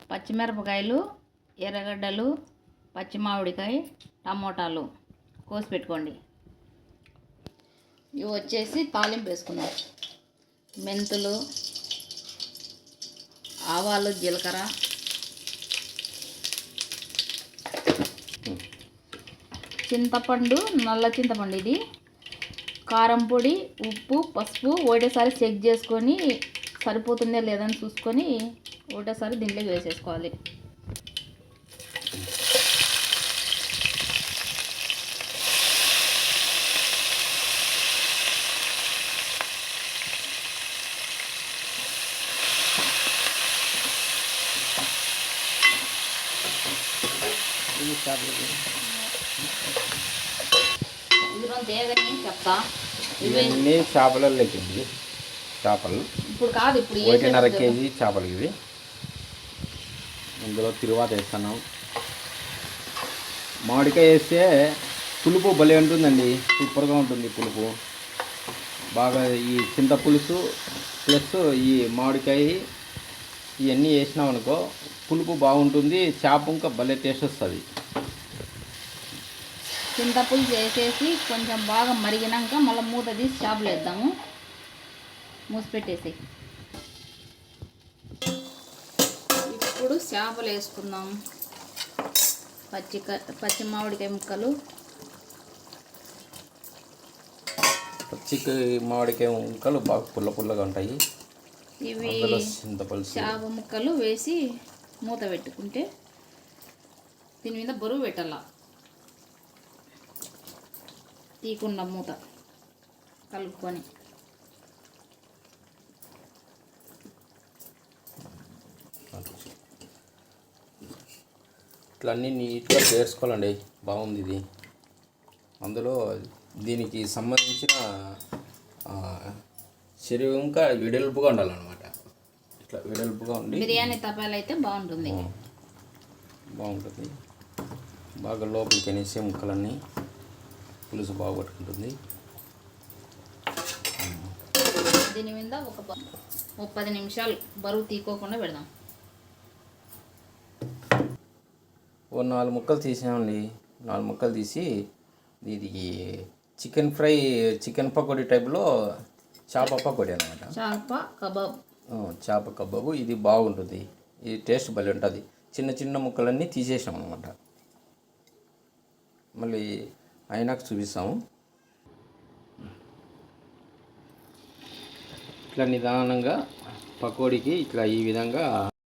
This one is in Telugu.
పచ్చిమిరపకాయలు, ఎర్రగడ్డలు, పచ్చి మామిడికాయ, టమోటాలు కోసి పెట్టుకోండి. ఇవి వచ్చేసి తాలింపు వేసుకుందాం. మెంతులు, ఆవాలు, జీలకర్ర, చింతపండు, నల్ల చింతపండు, ఇది కారం పొడి, ఉప్పు, పసుపు ఒకటేసారి చెక్ చేసుకొని సరిపోతుందా లేదని చూసుకొని ఒకటేసారి దీంట్లోకి వేసేసుకోవాలి. చెప్తా ఇవన్నీ చేపలలోకి చేపలు ఇప్పుడు కాదు, ఇప్పుడు 1.5 కేజీ చేపలు ఇవి. ఇందులో తిరువాత వేస్తున్నాం. మామిడికాయ వేస్తే పులుపు భలే ఉంటుందండి, సూపర్గా ఉంటుంది పులుపు. బాగా ఈ చింత పులుసు ప్లస్ ఈ మామిడికాయ ఇవన్నీ వేసినాం అనుకో పులుపు బాగుంటుంది. చేప ఇంకా భలే టేస్ట్ వస్తుంది. చింతపులుసు వేసేసి కొంచెం బాగా మరిగినాక మళ్ళీ మూత తీసి చేపలు వేద్దాము. మూసి పెట్టేసి ఇప్పుడు చేపలు వేసుకుందాం. పచ్చి మామిడికాయ ముక్కలు, మామిడికాయ ముక్కలు బాగా పుల్లగా ఉంటాయి. ఇవి చేప ముక్కలు వేసి మూత పెట్టుకుంటే దీని మీద బరువు పెట్టాల, తీకుండా మూత కలుపుకొని. ఇట్లా అన్నీ నీట్గా చేసుకోవాలండి. బాగుంది ఇది. అందులో దీనికి సంబంధించిన శరీరం ఇంకా వెడల్పుగా ఉండాలన్నమాట. ఇట్లా వెడల్పుగా ఉండి బిర్యానీ తపాలు అయితే బాగుంటుంది. బాగా లోపలికి అనేసే ముక్కలన్నీ పులుసు బాగా పట్టుకుంటుంది. దీని మీద ఒక 10 నిమిషాలు బరువు తీసుకోకుండా పెడదాం. 4 ముక్కలు తీసామండి. 4 ముక్కలు తీసి ఇది చికెన్ ఫ్రై, చికెన్ పకోడీ టైప్లో చేప పకోడీ అనమాట. చేప కబాబు ఇది బాగుంటుంది. ఇది టేస్ట్ భలే ఉంటుంది. చిన్న ముక్కలన్నీ తీసేసాం అనమాట. మళ్ళీ అయినాక చూపిస్తాము. ఇట్లా నిదానంగా పకోడీకి ఇట్లా ఈ విధంగా